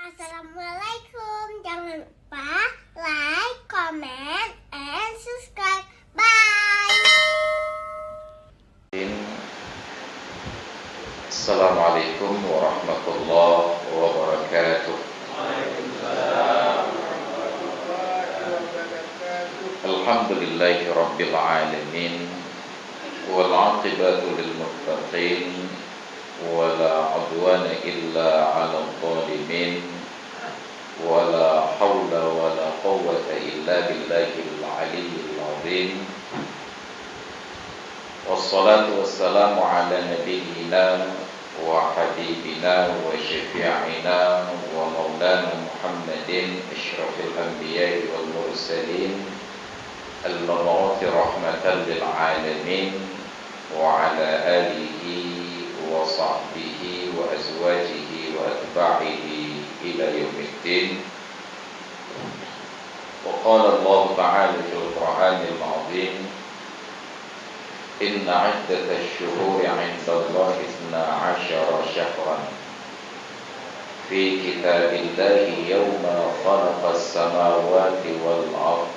Assalamualaikum. Jangan lupa like, comment, and subscribe. Bye. Assalamualaikum warahmatullahi wabarakatuh. Alhamdulillahi rabbil alamin. Wal 'aqibatu lil muttaqin. Wala 'udwana illa 'alal zalimin. Wala haula wala quwwata illa billahil 'aliyyil 'azim. Wassalatu wassalamu ala nabiyyina wa habibina wa syafi'ina wa maulana Muhammadin asyrafil anbiya'i wal mursalin al-mab'uthi rahmatan lil alamin wa ala alihi wa sahbihi wa azwajihi wa atba'ihi ila yaumiddin. Wa qala Allah ta'ala fil Qur'anil 'azim: Inna 'iddatash shuhuri 'inda Allahi 12 syahran fi kitabillahi yawma khalaqas samawati wal ardh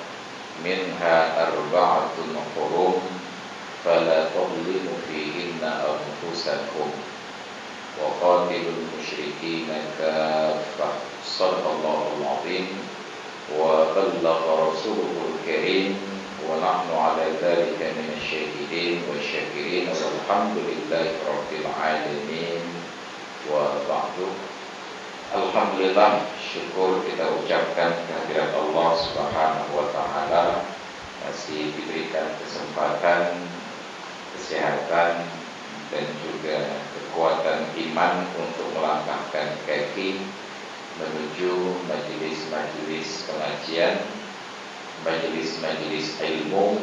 minha arba'atun hurum fala tadhlimu fihinna anfusakum wa qatilul musyrikina kaffah. Shadaqallahul 'azim wa ballagha rasuluhul karim wa nahnu 'ala dzalika minasyahidin wasyakirin walhamdulillahi rabbil alamin. Wa ba'du. Alhamdulillah, syukur kita ucapkan kehadirat Allah Subhanahu wa taala, masih diberikan kesempatan, kesehatan dan juga kekuatan iman untuk melangkahkan kaki menuju majelis-majelis pengajian, majelis-majelis ilmu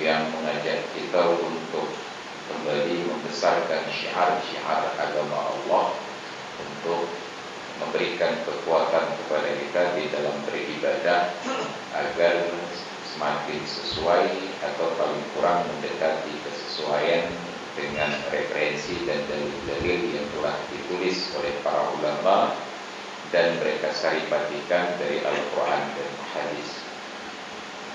yang mengajak kita untuk kembali membesarkan syiar-syiar agama Allah, untuk memberikan kekuatan kepada kita di dalam beribadah agar semakin sesuai atau paling kurang mendekati kesesuaian dengan referensi dan dalil-dalil yang telah ditulis oleh para ulama dan mereka saripatikan dari Al-Quran dan Hadis.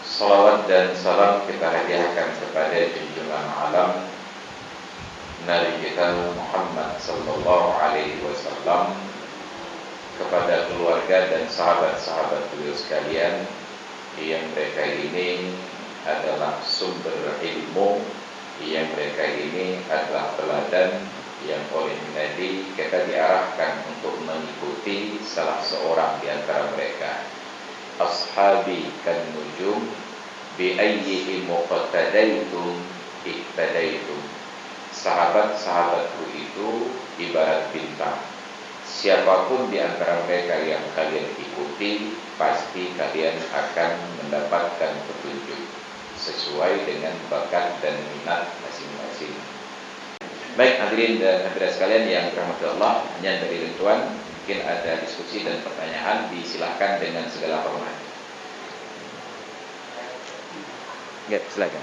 Salawat dan salam kita hadiahkan kepada junjungan alam Nabi kita Muhammad sallallahu alaihi wasallam, kepada keluarga dan sahabat-sahabat beliau sekalian yang mereka ini adalah sumber ilmu, yang mereka ini adalah teladan yang oleh Nabi kita diarahkan untuk mengikuti salah seorang di antara mereka. Ashabi kan nujum bi ayyihi muqtadaitum iqtadaitum. Sahabat-sahabatku itu ibarat bintang. Siapapun di antara mereka yang kalian ikuti, pasti kalian akan mendapatkan petunjuk sesuai dengan bakat dan minat masing-masing. Baik hadirin dan hadirat sekalian yang dirahmati Allah, hanya dari Tuhan, mungkin ada diskusi dan pertanyaan, disilahkan dengan segala hormat. Ya, silakan.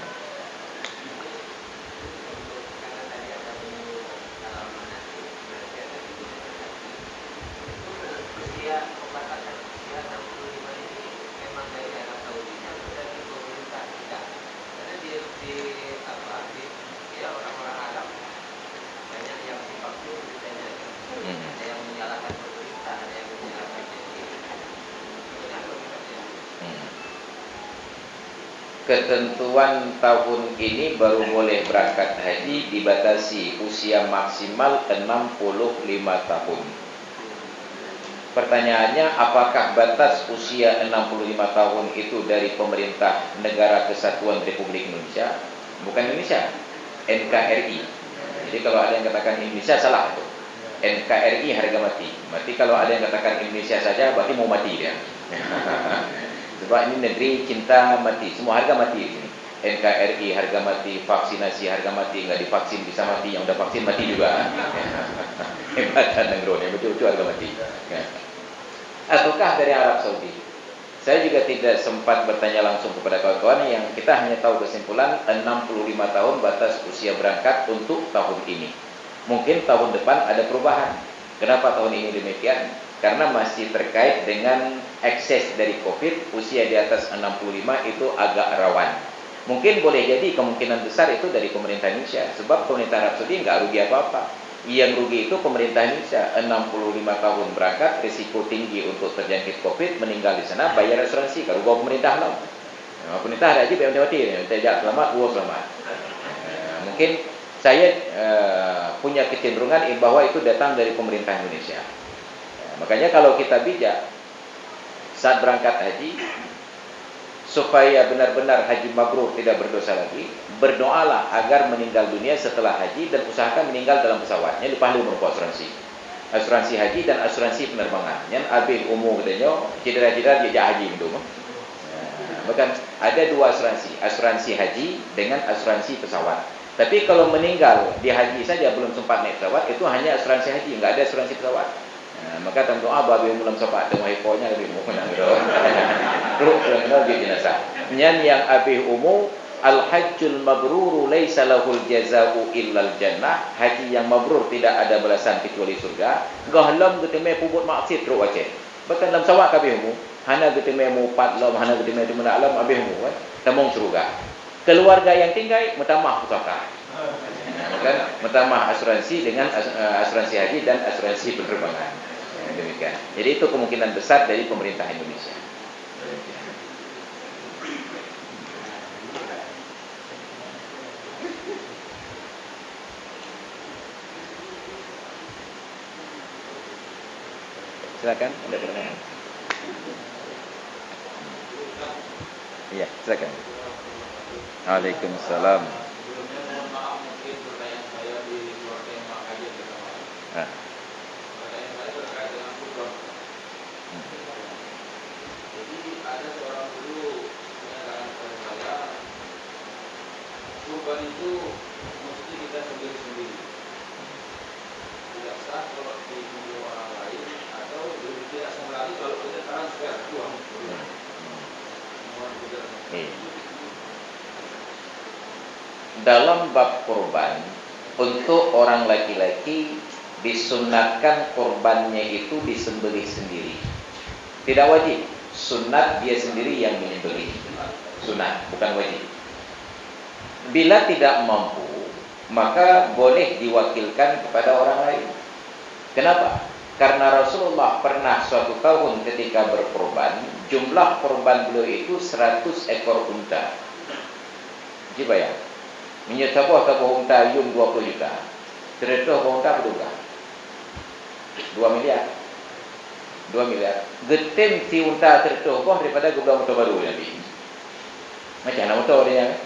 Ketentuan tahun ini baru boleh berangkat haji dibatasi usia maksimal 65 tahun. Pertanyaannya, apakah batas usia 65 tahun itu dari pemerintah Negara Kesatuan Republik Indonesia? Bukan Indonesia, NKRI. Jadi kalau ada yang katakan Indonesia, salah itu. NKRI harga mati. Berarti kalau ada yang katakan Indonesia saja, berarti mau mati dia. Sebab ini negeri cinta mati, semua harga mati di sini. NKRI harga mati, vaksinasi harga mati, nggak divaksin bisa mati, yang udah vaksin mati juga. Hebatan negro, yang betul-betul harga mati. Ataukah dari Arab Saudi? Saya juga tidak sempat bertanya langsung kepada kawan-kawan, yang kita hanya tahu kesimpulan 65 tahun batas usia berangkat untuk tahun ini. Mungkin tahun depan ada perubahan. Kenapa tahun ini demikian? karena masih terkait dengan ekses dari COVID, usia di atas 65 itu agak rawan. Mungkin boleh jadi kemungkinan besar itu dari pemerintah Indonesia, sebab pemerintah Arab Saudi nggak rugi apa-apa. Yang rugi itu pemerintah Indonesia, 65 tahun berangkat, risiko tinggi untuk terjangkit COVID, meninggal di sana, bayar asuransi, kalau gua pemerintah lah. Pemerintah ada aja bayar mati, tidak selamat, gua selamat. Mungkin saya punya kecenderungan bahwa itu datang dari pemerintah Indonesia. Makanya kalau kita bijak saat berangkat haji, supaya benar-benar haji mabrur, tidak berdosa lagi, berdoalah agar meninggal dunia setelah haji dan usahakan meninggal dalam pesawatnya. Lepas lu merupakan asuransi haji dan asuransi penerbangan. Yang habis umur katanya cedera-cedera dia haji itu. Bahkan ada dua asuransi haji dengan asuransi pesawat. Tapi kalau meninggal di haji saja belum sempat naik pesawat, itu hanya asuransi haji, enggak ada asuransi pesawat. Maka tentu babi belum sempat tengok ekornya lebih menang gitu. Terus dia jenazah. Yang abi umum al-hajjul mabrur laisa lahul jazaa'u illal jannah. Haji yang mabrur tidak ada balasan kecuali surga. Gahlam geteme pubut maksiat terus baca. Bahkan dalam sawak abi umum, hana geteme mu patlam, hana geteme di mana alam abi umum kan, temong surga. Keluarga yang tinggal mutamah pusaka. Kan mutamah asuransi dengan asuransi haji dan asuransi penerbangan. Demikian. Jadi itu kemungkinan besar dari pemerintah Indonesia. Silakan, ada pertanyaan. Iya, silakan. Waalaikumsalam. Kurban itu mesti kita sendiri-sendiri. Tidak sah kalau dibunuh orang lain atau tidak sah lagi kalau kita transfer uang. Dalam bab kurban, untuk orang laki-laki disunatkan kurbannya itu disembelih sendiri. Tidak wajib, sunat dia sendiri yang menyembelih. Sunat, bukan wajib. Bila tidak mampu, maka boleh diwakilkan kepada orang lain. Kenapa? Karena Rasulullah pernah suatu tahun ketika berkorban, jumlah korban beliau itu 100 ekor unta. Coba ya, menyetabuh tabuh unta yung 20 juta. Terus unta berapa? 2 miliar. 2 miliar. Getem si unta terus daripada gubah motor baru nanti. Macam mana motor dia?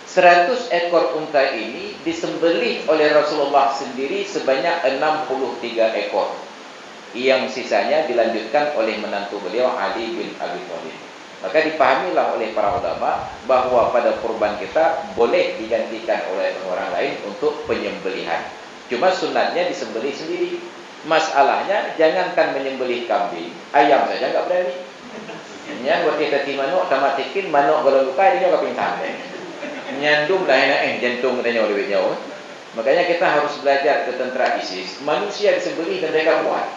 100 ekor unta ini disembelih oleh Rasulullah sendiri sebanyak 63 ekor. Yang sisanya dilanjutkan oleh menantu beliau Ali bin Abi Thalib. Maka dipahamilah oleh para ulama bahwa pada kurban kita boleh digantikan oleh orang lain untuk penyembelihan. Cuma sunatnya disembelih sendiri. Masalahnya jangankan menyembelih kambing, ayam saja enggak berani. Yang buat kita manuk sama tikin, manuk kalau luka dia enggak pingsan. Nyandung lah enak jantung katanya oleh beliau. Makanya kita harus belajar ke tentera ISIS. Manusia disembelih dan mereka kuat.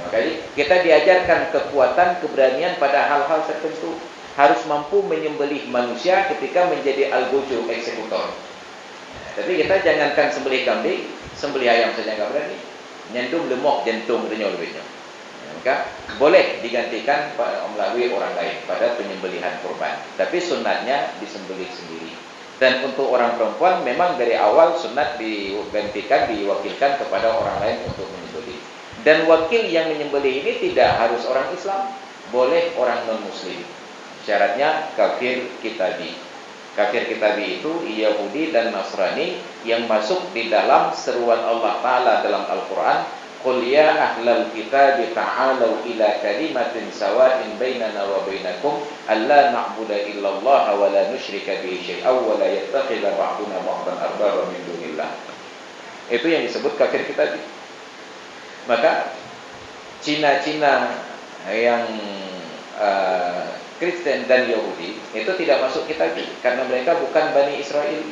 Makanya kita diajarkan kekuatan, keberanian pada hal-hal tertentu. Harus mampu menyembelih manusia ketika menjadi algojo eksekutor. Tapi kita jangankan sembelih kambing, sembelih ayam saja enggak berani. Nyandung lemok jantung katanya oleh beliau. Maka boleh digantikan melalui orang lain pada penyembelihan kurban. Tapi sunatnya disembelih sendiri. Dan untuk orang perempuan memang dari awal sunat digantikan, diwakilkan kepada orang lain untuk menyembelih. Dan wakil yang menyembelih ini tidak harus orang Islam, boleh orang non-Muslim. Syaratnya kafir kitabi. Kafir kitabi itu Yahudi dan Nasrani yang masuk di dalam seruan Allah Ta'ala dalam Al-Quran. Qul ya ahlal kitab ta'alu ila kalimatin sawa'in bainana wa bainakum alla na'budu illallah wa la nusyrika bihi syai'an wa la yattakhidha ba'duna ba'dan arbaba min dunillah. Itu yang disebut kafir kitab. Maka Cina-Cina yang Kristen dan Yahudi itu tidak masuk kitab karena mereka bukan Bani Israel.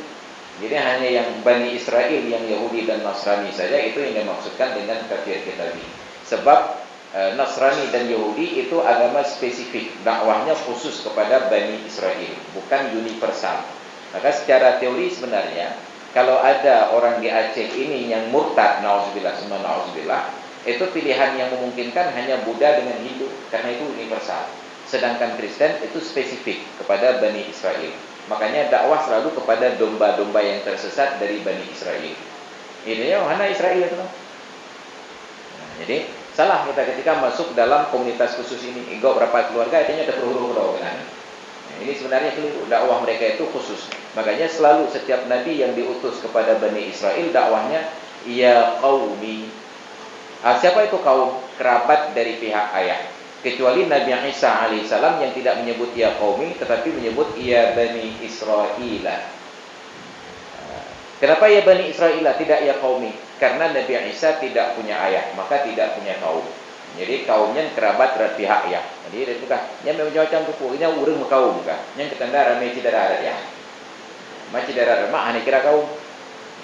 Jadi hanya yang Bani Israel yang Yahudi dan Nasrani saja itu yang dimaksudkan dengan kafir kitabi. Sebab Nasrani dan Yahudi itu agama spesifik, dakwahnya khusus kepada Bani Israel, bukan universal. Maka secara teori sebenarnya kalau ada orang di Aceh ini yang murtad, na'udzubillah, semua na'udzubillah, itu pilihan yang memungkinkan hanya Buddha dengan Hindu, karena itu universal. Sedangkan Kristen itu spesifik kepada Bani Israel. Makanya dakwah selalu kepada domba-domba yang tersesat dari Bani Israel. Ini ya, mana Israel itu? Nah, jadi salah kita ketika masuk dalam komunitas khusus ini. Ego berapa keluarga, artinya ada perhuru-huru kan? Nah, ini sebenarnya keliru. Dakwah mereka itu khusus. Makanya selalu setiap nabi yang diutus kepada Bani Israel dakwahnya ya qaumi. Siapa itu kaum? Kerabat dari pihak ayah. Kecuali Nabi Isa alaihissalam yang tidak menyebut ya qaumi, tetapi menyebut ya Bani Israel. Kenapa ya Bani Israel, tidak ya qaumi? Karena Nabi Isa tidak punya ayah, maka tidak punya kaum. Jadi kaumnya kerabat dari pihak ayah. Jadi dia bukan yang macam tu, ini urang kaum bukan. Yang ketanda ramai cidara ada ya. Macam cidara mak hanya kira kaum.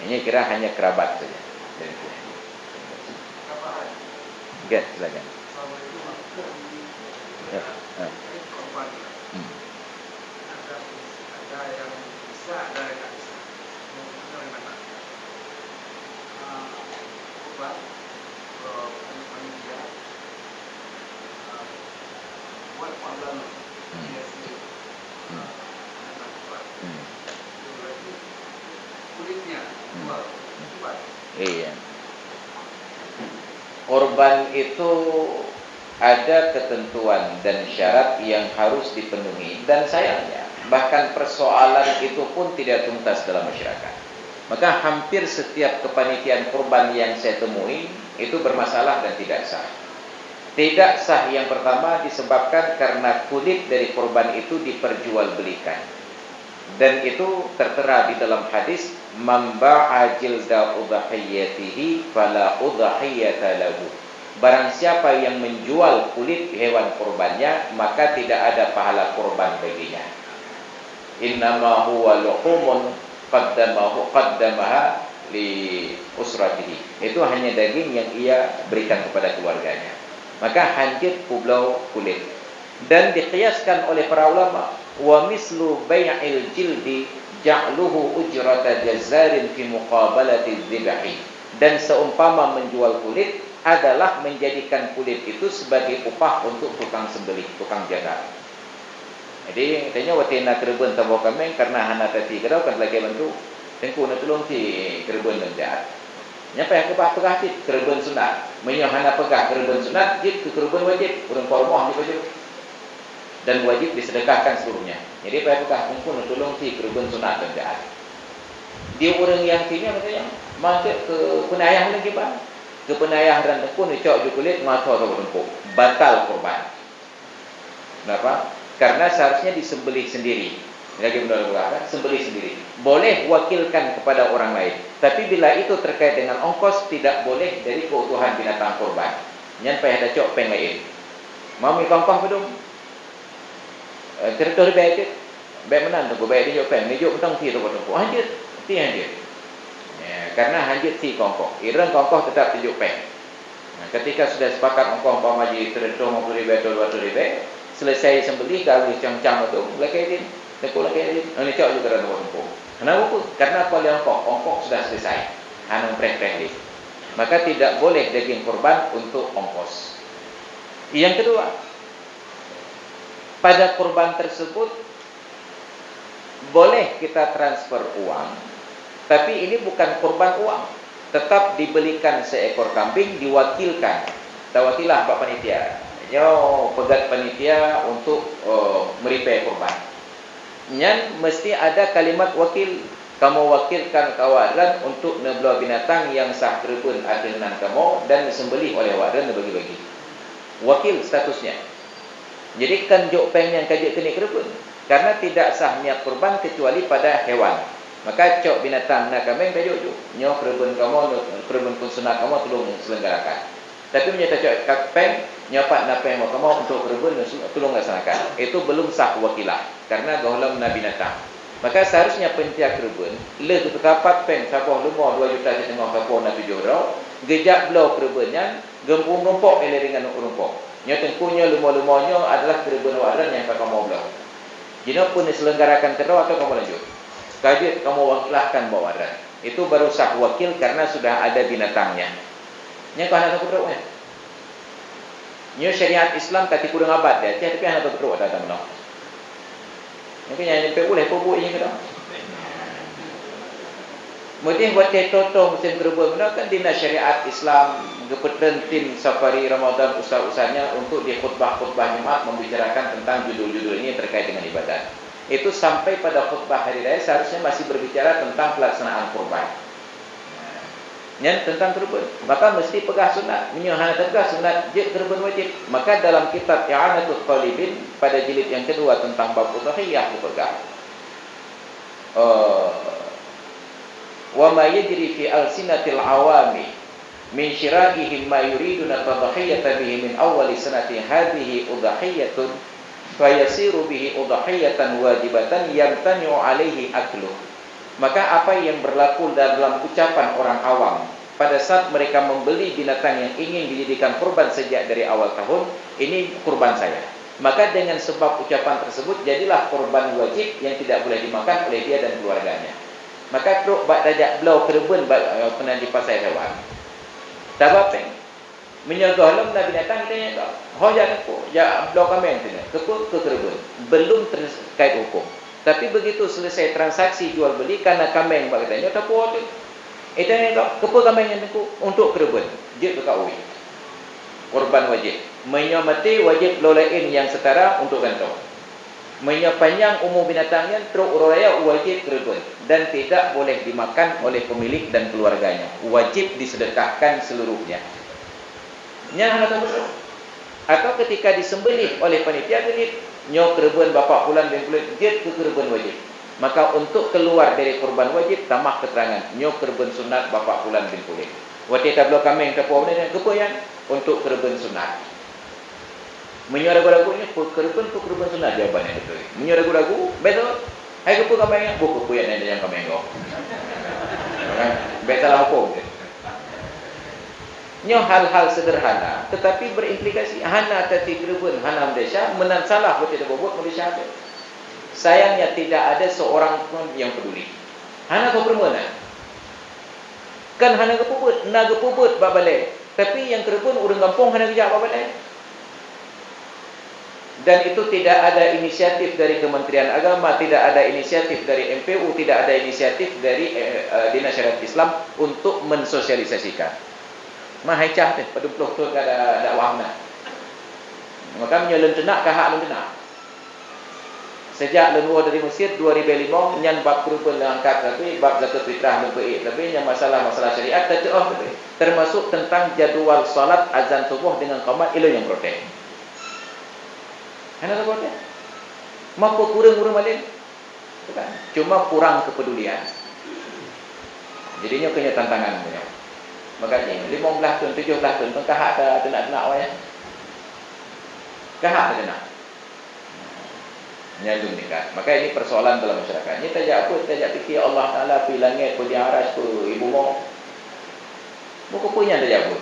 Ini kira hanya kerabat saja. Oke, silakan. Ya. Ada yang bisa, ada yang tak bisa. Bagaimana? Korban manusia buat korban dia sendiri. Kulitnya jual, buat. Iya. Korban itu ada ketentuan dan syarat yang harus dipenuhi, dan sayangnya bahkan persoalan itu pun tidak tuntas dalam masyarakat. Maka hampir setiap kepanitiaan kurban yang saya temui itu bermasalah dan tidak sah. Tidak sah yang pertama disebabkan karena kulit dari kurban itu diperjualbelikan, dan itu tertera di dalam hadis man ba'a jilda udhiyatihi fala udhiyata lahu. Barang siapa yang menjual kulit hewan kurbannya, maka tidak ada pahala kurban baginya. Innama huwa luhumun qaddamaha li usratihi. Itu hanya daging yang ia berikan kepada keluarganya. Maka hancur pulau kulit. Dan dikiaskan oleh para ulama, wa mislu bai'il jildi ja'luhu ujrata jazzarin fi muqabalati dzibhi. Dan seumpama menjual kulit adalah menjadikan kulit itu sebagai upah untuk tukang sembelih, tukang jaga. Jadi katanya watina kerben tabu kami karena hana tadi kerau kan lagi bantu tengku nak tolong si kerben dan jahat. Nyapa yang pegah hati kerben sunat. Menyo hana pegah kerben sunat, jid ke kerben wajib, urang kormoh di wajib. Dan wajib disedekahkan seluruhnya. Jadi pegah tengku nak tolong si kerben sunat dan jahat. Dia orang yang tinya katanya masuk ke penayah lagi bang. Ke penayah dan tengku ni cok kulit ngaco atau tengku batal korban. Kenapa? Karena seharusnya disembelih sendiri. Lagi benar berkata, sembelih sendiri. Boleh wakilkan kepada orang lain. Tapi bila itu terkait dengan ongkos, tidak boleh dari keutuhan binatang korban. Nyan payah ada cok peng lain. Mau mi kongkong pedung. Cerita lebih baik. Baik menan tu, baik dia jok peng. Dia jok betang ti tu tengku. Hanjut, ti hanjut. Ya, karena hanjut si kongkong. Irang kongkong tetap tujuk peng. Nah, ketika sudah sepakat ongkong pamaji terhitung 50,000 atau 200,000, selesai sembelih kalau cang-cang itu lagi ini, tekuk lagi ini, ini cak juga ada ongkong. Kenapa pun? Karena kuali ongkong sudah selesai, anu preh-preh. Maka tidak boleh daging kurban untuk ongkos. Yang kedua, pada kurban tersebut boleh kita transfer uang, tapi ini bukan kurban uang, tetap dibelikan seekor kambing, diwakilkan. Tawakilah Pak Panitia, nyo pegat panitia untuk meripai kurban. Nyan mesti ada kalimat wakil. Kamu wakilkan kawalan untuk nebelah binatang yang sah terbun adenan kamu dan disembelih oleh waran bagi-bagi. Wakil statusnya. Jadi kan jok peng yang kajik kini kerebun. Karena tidak sah niat kurban kecuali pada hewan. Maka cok binatang nak kambing kajuk ju. Nyo kerebun kamu, kerebun pun sunat kamu tolong selenggarakan. Tapi menyata cok peng nyapat napeng kamu untuk kerebun tolong laksanakan. Itu belum sah wakilah karena gaulam na binatang. Maka seharusnya penitia kerben le terdapat pen sabah lumah 2 juta setengah sabah na 7 rau gejak belau kerbennya gempung rumpok ele dengan rumpok. Nya tengkunya lumah-lumahnya adalah kerben waran yang kakak mau belau. Jika pun diselenggarakan kerau atau kamu lanjut. Kajian kamu wakilahkan bawaran. Itu baru sah wakil karena sudah ada binatangnya. Nya kau anak beruk nya. Nya syariat Islam kati kurang abad dia, tapi anak beruk ada dalam noh. Mungkin yang nyampe boleh pobok ini ke dah. Mungkin buat toto musim kerubah benar kan dina syariat Islam kepentingan safari Ramadan usah-usahnya untuk di khutbah-khutbah Jumat membicarakan tentang judul-judul ini terkait dengan ibadat. Itu sampai pada khutbah hari raya seharusnya masih berbicara tentang pelaksanaan kurban. Tentang kurban, maka mesti pegah sunat. Menyuhana tegah sunat je kurban wajib. Maka dalam kitab I'anatul Talibin pada jilid yang kedua tentang bab udhiyah dipegang. Wa ma yajri fi alsinatil awami min syira'ihim ma yuriduna tadhiyatan bihi min awwali sanati hadhihi udhiyatun fa yasiru bihi udhiyatan wajibatan yamtani'u alaihi aklu. Maka apa yang berlaku dalam ucapan orang awam pada saat mereka membeli binatang yang ingin dijadikan kurban sejak dari awal tahun, ini kurban saya. Maka dengan sebab ucapan tersebut jadilah kurban wajib yang tidak boleh dimakan oleh dia dan keluarganya. Maka truk bak dajak belau kerben pernah di pasar hewan. Tabapeng menyegah lem na binatang kita nya kau. Ho jangan ko, ya belau kambing tu ke kerben. Belum terkait hukum. Tapi begitu selesai transaksi jual beli karena kambing bak katanya tak puas tu. Itu yang kau kepo kambing yang tu untuk kerben. Je ke kau. Korban wajib. Menyamati wajib lolain yang setara untuk gantong. Menyepanjang umur binatangnya truk uraya wajib kerben dan tidak boleh dimakan oleh pemilik dan keluarganya. Wajib disedekahkan seluruhnya. Atau ketika disembelih oleh panitia gelit, nyo kerben bapak pulan bin kulit jet ke kerben wajib. Maka untuk keluar dari korban wajib tambah keterangan nyo kerben sunat bapak pulan bin kulit. Wati tablo kambing kepo ne kepoyan untuk kerben sunat. Menyo ragu-ragunya kerben sunat jawabannya betul. Menyo ragu-ragu betul. Hai kepo kambing buku puyan ada yang kambing go. Betul hukum. Nyo hal-hal sederhana tetapi berimplikasi. Hana tati kerben hana Malaysia menan salah buat tidak bobot Malaysia. Sayangnya tidak ada seorang pun yang peduli. Hana kau permana. Kan hana kepubut, na kepubut babale. Tapi yang kerben urang kampung hana kerja babale. Dan itu tidak ada inisiatif dari Kementerian Agama, tidak ada inisiatif dari MPU, tidak ada inisiatif dari Dinas Syariat Islam untuk mensosialisasikan. Mahai cah teh pada peluk tu ada dakwah nah. Maka menyelun tenak kahak lun tenak. Sejak leluar dari Mesir 2005 nyan bab kurban angkat tapi bab zakat fitrah lebih tapi yang masalah-masalah syariat termasuk tentang jadual salat azan subuh dengan qamat ilo yang protes. Hana protes. Mampu kurang-kurang malin. Bukan. Cuma kurang kepedulian. Jadinya kena tantangan punya. Makanya 15 tahun 17 tahun kahak ada tenak-tenak wayah. Kahak ada nak. Nyalung dekat. Maka ini persoalan dalam masyarakat. Ini tajak apa? Tajak fikir Allah Ta'ala pi langit pi aras pi ibu mau. Buku punya tajak apa?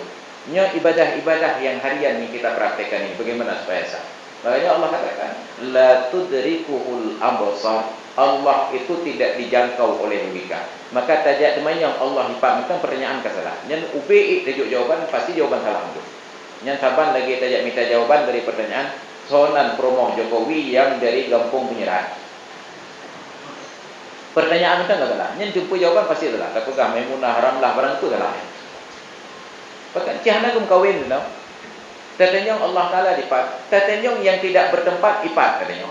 Nya ibadah-ibadah yang harian yang kita praktekkan ini bagaimana supaya sah? Makanya Allah katakan la tudrikuhul absar. Allah itu tidak dijangkau oleh logika. Maka tajak teman yang Allah himpatkan pertanyaan kesalah. Yang UBI tajuk jawaban pasti jawaban salah itu. Yang saban lagi tajak minta jawaban dari pertanyaan soalan promo Jokowi yang dari Gampung Penyerahan. Pertanyaan itu enggak salah. Yang jumpa jawaban pasti salah. Apakah Maimunah Ramlah barang itu salah. Bahkan cihana kum kawin tu. Tetanyong Allah Ta'ala dipat. Tetanyong yang tidak bertempat ipat katanya.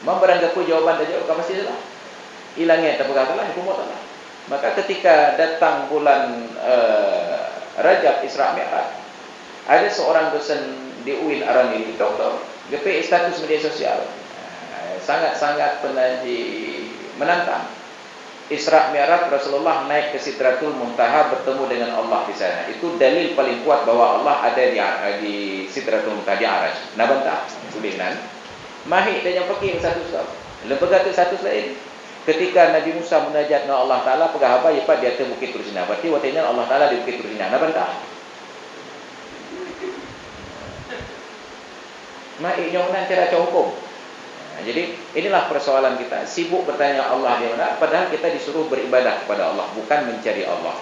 Memberanggapu jawaban dan jawaban pasti salah. Hilangnya tak salah, hukum salah. Maka ketika datang bulan Rajab Isra Mi'raj, ada seorang dosen di UIN Aranili, doktor, GP status media sosial, sangat-sangat menantang. Isra Mi'raj Rasulullah naik ke Sidratul Muntaha bertemu dengan Allah di sana. Itu dalil paling kuat bahwa Allah ada di Sidratul Muntaha di Arasy. Nah bantah sulinan. Mahir dan yang fakir satu sebab. Lembaga tu satu lain. Ketika Nabi Musa munajat dengan Allah Ta'ala, pegah apa? Ya, Pak, dia ke Bukit Tursina. Berarti waktunya Allah Ta'ala di Bukit Tursina. Kenapa tak? Maiknya mana cara hukum. Jadi inilah persoalan kita. Sibuk bertanya Allah di mana, padahal kita disuruh beribadah kepada Allah, bukan mencari Allah.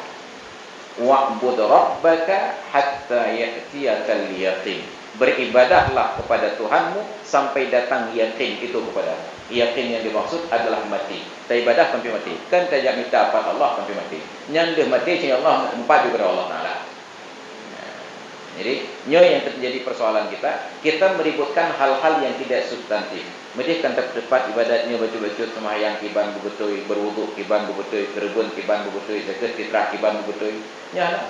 Wa'bud rabbaka hatta ya'tiyakal yaqin. Beribadahlah kepada Tuhanmu sampai datang yakin itu kepada. Yakin yang dimaksud adalah mati. Ibadah sampai mati. Kan tajak minta apa Allah sampai mati. Yang dia mati sehingga Allah empat kepada Allah Ta'ala. Jadi, yang terjadi persoalan kita meributkan hal-hal yang tidak substantif. Mesti kan tepat ibadatnya betul-betul sembahyang kiban betul, berwuduk kiban betul, berbun kiban betul, zakat fitrah kiban betul. Nya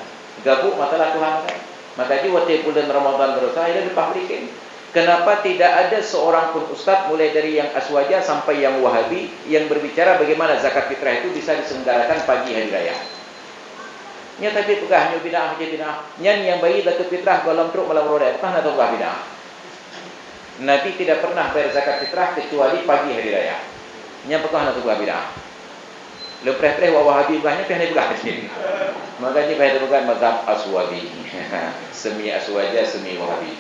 gabuk masalah Tuhan kan. Maka di waktu bulan Ramadan berusaha dia dipabrikin. Kenapa tidak ada seorang pun ustaz mulai dari yang Aswaja sampai yang Wahabi yang berbicara bagaimana zakat fitrah itu bisa diselenggarakan pagi hari raya? Nya tapi pegah nyo bidah je bidah. Nyan yang bayi zakat fitrah dalam truk malam roda, bukan atau pegah bidah. Nabi tidak pernah bayar zakat fitrah kecuali pagi hari raya. Nya pegah atau pegah bidah. Lepreh-preh Wahabi banyak pihak ni pegah sini. Makanya bayar bukan mazhab Aswabi. Semi Aswaja, semi Wahabi.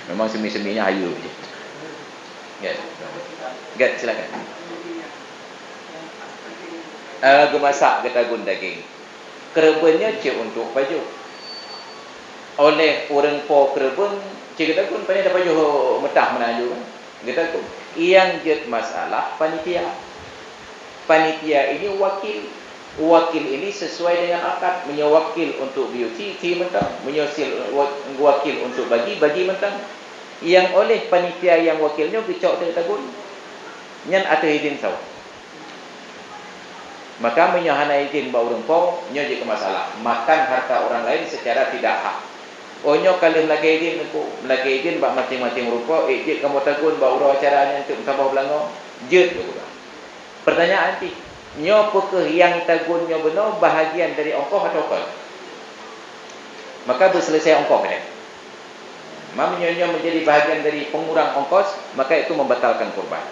Memang semi-seminya hayu je. Gad, silakan. Gemasak getagun daging. Kerebennya cik untuk baju. Oleh orang po kereben, cik getagun pandai dapat baju metah menaju kan. Getagun. Yang jet masalah panitia. Panitia ini wakil. Wakil ini sesuai dengan akad. Menyewakil untuk beauty, mentang. Wakil untuk bagi mentang. Yang oleh panitia yang wakilnya dicok dari tagun. Nyan atau izin saw. Maka menyahana izin bau rempau, nyo je ke masalah. Makan harta orang lain secara tidak hak. Oh nyo kalau melagi izin aku, melagi izin bak macam-macam rupa, je kamu tagun bau ura acaranya untuk tambah belango, je ke budak. Pertanyaan ti, nyo pekeh yang tagun nyo benar bahagian dari ongkoh atau apa? Maka berselesai ongkoh ni. Mamnyo menjadi bahagian dari pengurang ongkos, maka itu membatalkan kurban.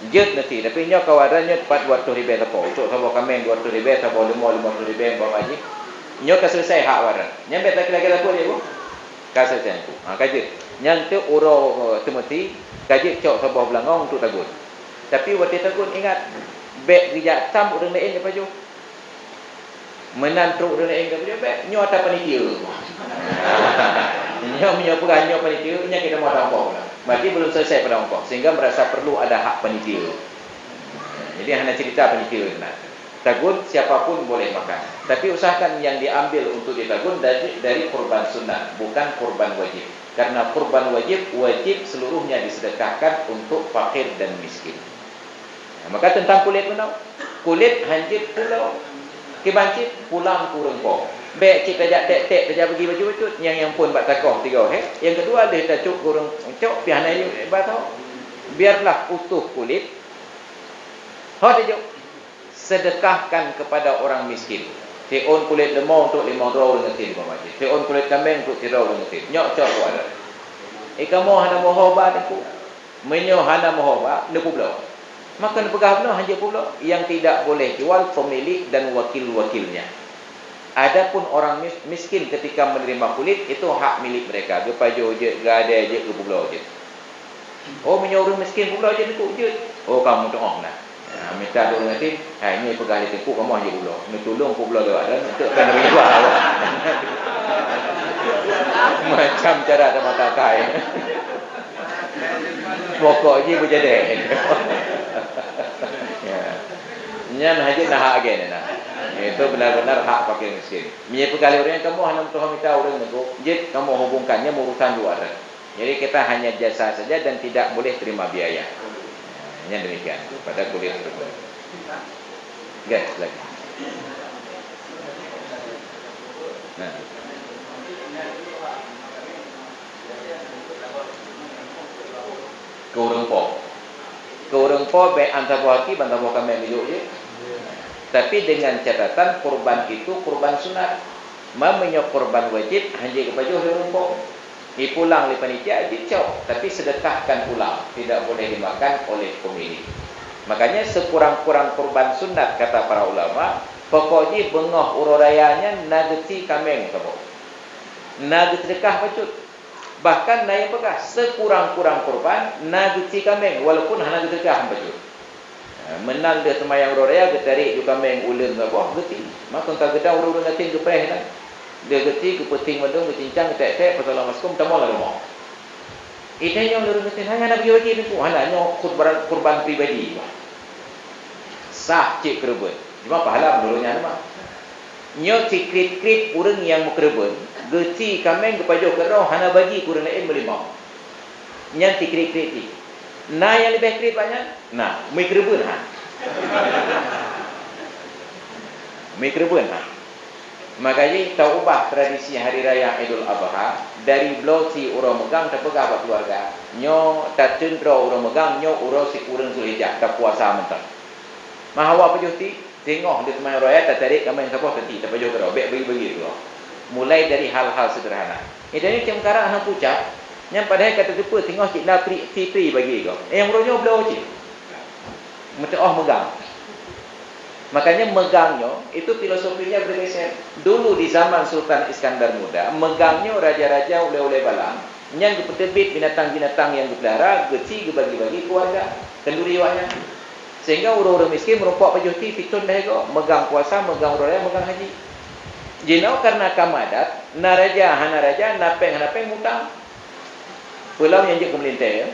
Jet nanti, tapi nyo kawarannya 400 ribu apa? Untuk sabah kami 200 ribu, sabah 50 ribu, bawa haji. Nyo kan selesai hak waran. Nyampe tak kira-kira apa dia bu? Kan selesai tu. Kaji. Nyantu uro temati, kaji cok sabah belangong untuk tagun. Tapi waktu tagun ingat, beg rijak tam orang lain apa jo? Menan truk orang lain apa jo? Beg nyo atas panitia. Nyo pegah nyo panitia, nya kita mau tampau. Berarti belum selesai pada ongkos sehingga merasa perlu ada hak panitia. Jadi hanya cerita panitia benar. Tagun siapapun boleh makan. Tapi usahakan yang diambil untuk ditagun dari kurban sunnah, bukan kurban wajib. Karena kurban wajib seluruhnya disedekahkan untuk fakir dan miskin. Maka tentang kulit menau. Kulit hanjit pulau. Kibancit pulang kurang po. Baik kita tek saja bagi baju becut yang pun bak takoh 3 Yang kedua dia tacuk kurang cok pian ayu batau. Biarlah utuh kulit. Hot aja. Sedekahkan kepada orang miskin. Tiun kulit lemau untuk 5 dengan tin macam. Tiun kulit kambing untuk 3 dengan tin. Nyok cok ku ada. Kamu hana mohoba aku. Menyo hana mohoba nepu belau. Maka pegah belau hanya pula yang tidak boleh jual pemilik dan wakil-wakilnya. Adapun orang miskin ketika menerima kulit itu hak milik mereka. Gepajo je, gade je, ke pulau je. Oh menyuruh miskin pulau je tu je. Oh kamu tengok nak. Minta dulu nanti, ini pegah di tipu kamu aja pulau. Ni tolong pulau dia ada untuk kena riba. Macam cara ada mata kai. Pokok je berjadi. Ya. Nyan haji nak hak again nak. Itu benar-benar hak fakir miskin. Menyebut kali orang kamu hanya Tuhan minta orang nego, jid kamu hubungkannya urusan luar. Jadi kita hanya jasa saja dan tidak boleh terima biaya. Hanya demikian pada kulit tersebut. Guys, lagi. Nah. Kurang po be antara hati bantah bukan memilih je. Tapi dengan catatan kurban itu kurban sunat. Mamanya kurban wajib hanya kepada orang po. Pulang oleh panitia dicop, tapi sedekahkan pulang, tidak boleh dimakan oleh pemilik. Makanya sekurang-kurang kurban sunat kata para ulama, pokoknya bengah ururayanya nageti kameng kabo. Nageti sedekah bacut. Bahkan naya pegah sekurang-kurang kurban nageti kameng walaupun hana sedekah bacut. Menang dia semayang ururaya getarik ju kameng ulen kabo geti. Maka tak gedang urun ngatin gepreh kan. Dia geti ke peting mendung ke cincang ke tek-tek pasal maskum tamal lalu. Itu yang urun ngatin hanya nak bagi itu hanya kurban pribadi. Sah cik kerebut. Cuma pahala menurutnya nama. Nyo cikrit-krit urang yang mukrebun, geti kameng kepajo kerau hana bagi kurang lain melimau. Nyan cikrit-krit ni. Nah yang lebih krit banyak, nah mukrebun ha. Mukrebun ha. Makanya tahu ubah tradisi hari raya Idul Adha dari belau si urang megang terpegah buat keluarga. Nyo tak cendera urang megang nyo urang si kurang Zulhijjah tak puasa mentah. Mahawa pejuti tengok di teman raya tak tarik kamai siapa tadi tak pejuh kerau bagi tu. Mulai dari hal-hal sederhana. Ini macam sekarang anak pucat yang padahal kata depa tengok cik nak fitri bagi kau. Yang urangnya belau cik. Macam megang. Makanya megangnya itu filosofinya bergeser. Dulu di zaman Sultan Iskandar Muda, megangnya raja-raja oleh-oleh balang yang dipetebit binatang-binatang yang dipelihara, geci bagi-bagi keluarga, kenduriwanya. Sehingga orang-orang miskin merompak pajuti fitun dah go, megang puasa, megang raya, megang haji. Jinau karena kamadat, na raja, napeng hutang. Pulau yang je ke melintai,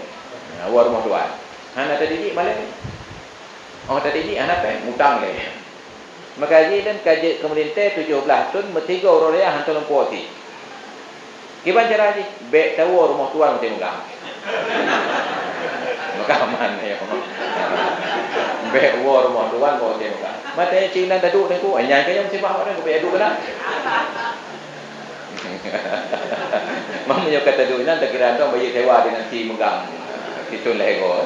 war rumah tuan. Hana tadi malam. Oh tadi anak hutang dia. Maka haji dan kaji ke melintai 17 tahun, metiga orang raya hantar lempu hati. Gimana cara haji? Bek tahu rumah tuan mesti megang. Maka aman ya. Bek war rumah tuan bawa dia megang. Matanya Cina duduk ni ku, anyang kaya mesti bawa dia ku bek duduk kena. Mamanya kata duduk nan tak kira antong bayi sewa dengan si megang. Itu lego.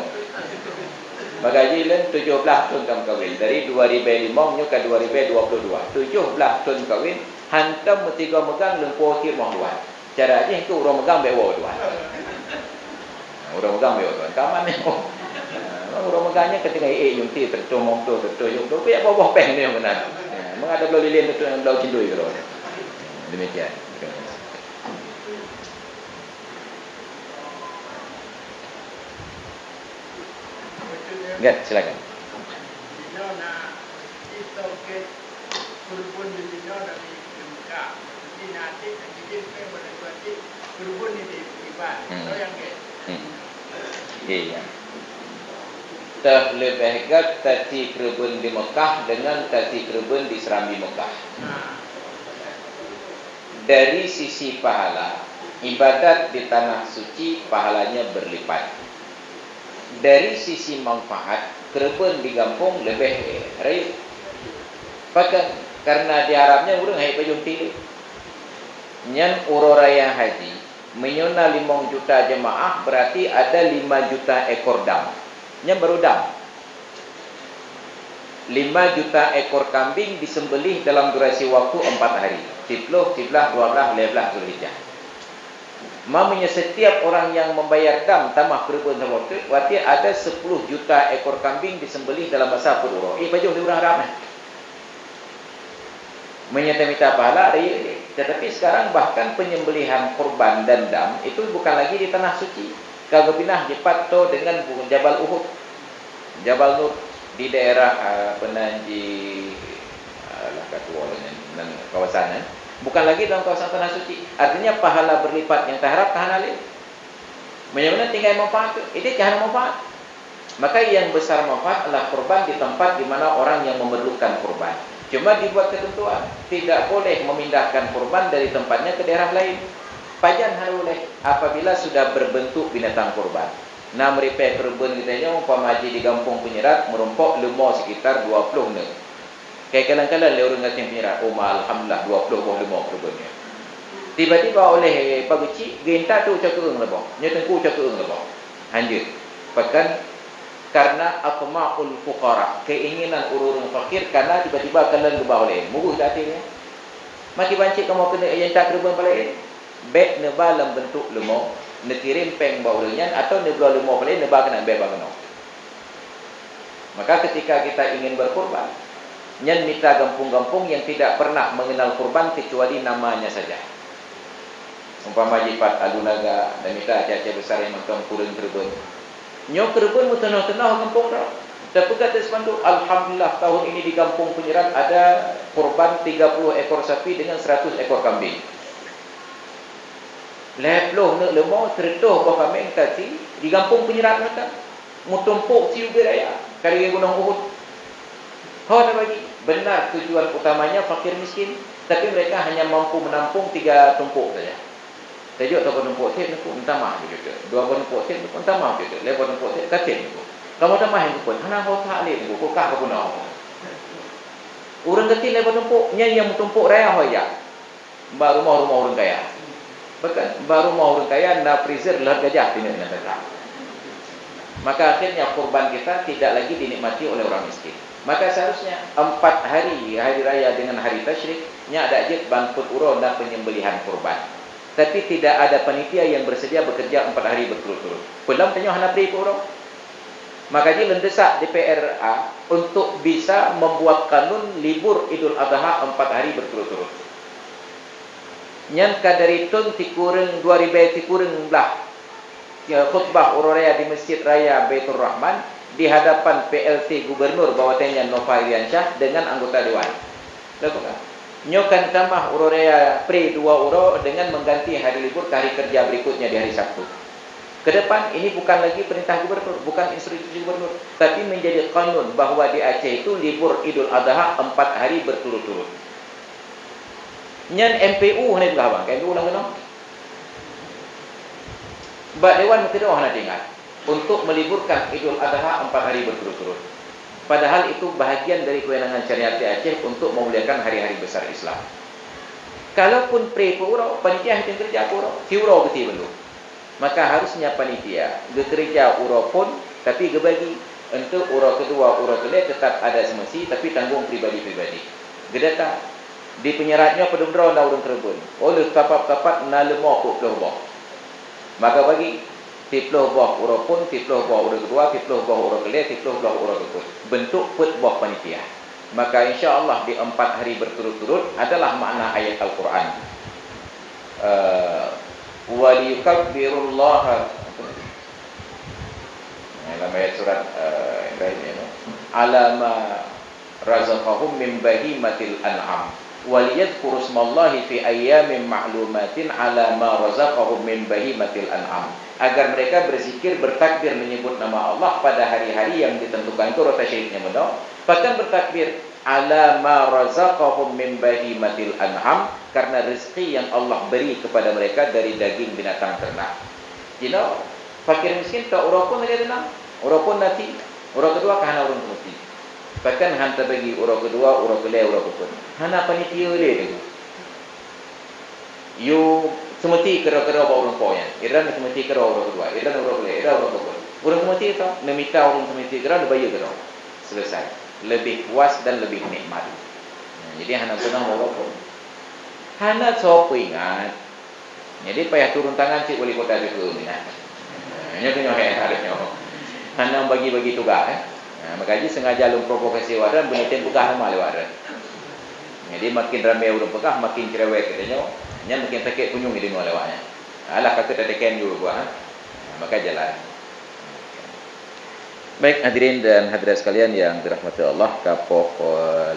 Maka jilen 17 tahun kamu kahwin. Dari 2005 nyo ke 2022. 17 tahun kahwin, hantam metiga megang lempu kir mohon tuan. Cara aja itu orang megang bek war tuan. Orang megang bek war tuan. Kaman ni. Orang megangnya ketika yunti tercomong tu tertoyok tu biar bawah peng ni yang benar. Mengadap belau lilin tu yang belau cindui kalau. Demikian. Ya, silakan. Dino na ito ke kurupun di dino dari Mekah. Jadi nanti jadi ke boleh berarti kurupun ini ibadah. So yang ke. Iya. Terlebih gat tati kerebun di Mekah dengan tati kerebun di Serambi Mekah. Dari sisi pahala, ibadat di tanah suci pahalanya berlipat. Dari sisi manfaat, kerebun di kampung lebih rayu. Bahkan karena di Arabnya urang hai pajung tili. Nyan ururaya haji menyuna 5 juta jemaah berarti ada 5 juta ekor dam. Nyan baru dam. 5 juta ekor kambing disembelih dalam durasi waktu 4 hari. 10, 11, 12, 15 Zulhijjah. Mamanya setiap orang yang membayar dam tamah kerebun waktu, berarti ada 10 juta ekor kambing disembelih dalam masa purura. Pajung di orang Arab ni. Menyata-mita pahala dia. Tetapi sekarang bahkan penyembelihan kurban dan dam itu bukan lagi di tanah suci. Kalau pindah di Pato dengan Jabal Uhud, Jabal Nur di daerah Penanji dan kawasan bukan lagi dalam kawasan tanah suci. Artinya pahala berlipat yang terharap tahan alih. Bagaimana tinggal manfaat itu? Ini tahan manfaat. Maka yang besar manfaat adalah kurban di tempat di mana orang yang memerlukan kurban. Cuma dibuat ketentuan, tidak boleh memindahkan kurban dari tempatnya ke daerah lain. Pajan harus boleh apabila sudah berbentuk binatang kurban. Nah, meripek kurban kita umpama haji di kampung Penyerat merompok lemah sekitar 20 ne. Kayak kadang-kadang le orang ngatin Penyerat, alhamdulillah 20 buah lemah kurbannya. Tiba-tiba oleh paguci genta tu ucap keung lebah. Nyatengku ucap keung lebah. Lanjut. Bahkan karena atma'ul fuqara, keinginan urun fakir karena tiba-tiba kalian gebah oleh muguh tak hati dia. Maki bancik kamu kena yang tak kurban balik. beg neba dalam bentuk lemau, nekirim peng bau renyan atau nebla lemau paling neba kena beg bagano. Maka ketika kita ingin berkurban, nyen mita gampung-gampung yang tidak pernah mengenal kurban kecuali namanya saja. Umpama jipat alunaga dan mita caca besar yang mentong kurang kerbun. Nyo kerbun mutanah-tanah kampung dah. Tapi kata sepanduk, alhamdulillah tahun ini di kampung Penyerat ada kurban 30 ekor sapi dengan 100 ekor kambing. Leploh nak lemau tertuh kau kambing tadi di kampung Penyerat mereka. Mutumpuk siu beraya kali gunung Uhud. Hau dah bagi. Benar tujuan utamanya fakir miskin, tapi mereka hanya mampu menampung 3 tumpuk saja. Tajuk tak tumpuk teh nak minta maaf juga. 2 tumpuk teh minta maaf juga. 5 tumpuk teh katin. Kamu tak main pun, hana kau tak leh, kau kah kau nak. Orang kecil lepas tumpuk, yang tumpuk raya hoya. Baru rumah orang kaya. Bukan, baru rumah orang kaya nak freezer lah gajah tidak nak datang. Maka akhirnya kurban kita tidak lagi dinikmati oleh orang miskin. Maka seharusnya 4 hari raya dengan hari tasyrik, nya ada ajit banput uro nak penyembelihan kurban. Tapi tidak ada panitia yang bersedia bekerja 4 hari berturut-turut. Belum tanya hana beri uro. Maka dia mendesak DPRA untuk bisa membuat kanun libur Idul Adha 4 hari berturut-turut. Nyan kadari tun tikureng 2000 tikureng belah khutbah ururaya di Masjid Raya Baitur Rahman di hadapan PLT Gubernur Bawatenya Nova Iriansyah dengan anggota dewan. Lakukan. Nyokan tambah ururaya pre 2 uro dengan mengganti hari libur ke hari kerja berikutnya di hari Sabtu. Ke depan ini bukan lagi perintah gubernur, bukan instruksi gubernur, tapi menjadi kanun bahawa di Aceh itu libur Idul Adha 4 hari berturut-turut. Nyan MPU ni belah bang, kan ulang kena. Bak dewan menteri nak ingat untuk meliburkan Idul Adha 4 hari berturut-turut. Padahal itu bahagian dari kewenangan syariat di Aceh untuk memuliakan hari-hari besar Islam. Kalaupun pre-puro, panitia yang kerja puro, tiuro betul belum. Maka harusnya panitia bekerja uro pun tapi gebagi untuk uro kedua, uro kedua tetap ada semesti tapi tanggung pribadi-pribadi. Gedata di penyeratnya pedundra na urang kerbun. Oleh kapap-kapap na lemah puluh boh. Maka bagi 30 boh uro pun, 30 boh uro kedua, 30 boh uro kedua, 30 boh uro kedua. Bentuk put boh panitia. Maka insya-Allah di 4 hari berturut-turut adalah makna ayat Al-Quran. Waliyukabbirullaha dalam ayat surat Ibrahim ala ma razaqahum min bahimatil an'am waliyadhkuru ismallahi fi ayyamin ma'lumatin ala ma razaqahum min bahimatil an'am, agar mereka berzikir bertakbir menyebut nama Allah pada hari-hari yang ditentukan. Itu rota syiriknya benar. Bahkan bertakbir ala ma razaqahum min bahimatil an'am, karena rezeki yang Allah beri kepada mereka dari daging binatang ternak. You know, fakir miskin tak urang pun ada tenang, urang pun nanti, urang kedua kahana urang mesti. Bahkan hantar bagi urang kedua, urang kelai, urang pun. Hana panitia le. You semesti kera-kera bawa urang poyan. Iran semesti kera urang kedua, Iran urang kelai, Iran urang pun. Urang semesti tu nemita urang semesti kera bayar kera. Selesai. Lebih puas dan lebih nikmat. Jadi hana tenang bawa pun. Hana sopo ingat. Jadi payah turun tangan cik wali kota itu ni. Hanya kena harusnya. Hana bagi-bagi tugas. Maka ji sengaja lu provokasi waran benetin pekah sama waran. Jadi makin ramai urang pekah makin cerewet katanya. Nya makin sakit kunyung di luar lewatnya. Alah kakak tekan juga gua. Maka jalan. Baik hadirin dan hadirat sekalian yang dirahmati Allah, kapok 8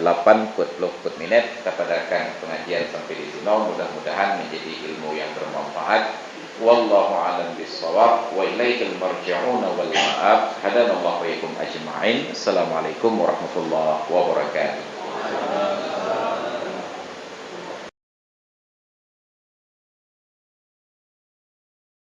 minit kita padakan pengajian sampai di sini. Mudah-mudahan menjadi ilmu yang bermanfaat. Wallahu a'lam bissawab wa ilaihil marji'un wal ma'ab. Hadanallahu wa iyyakum ajma'in. Assalamualaikum warahmatullahi wabarakatuh.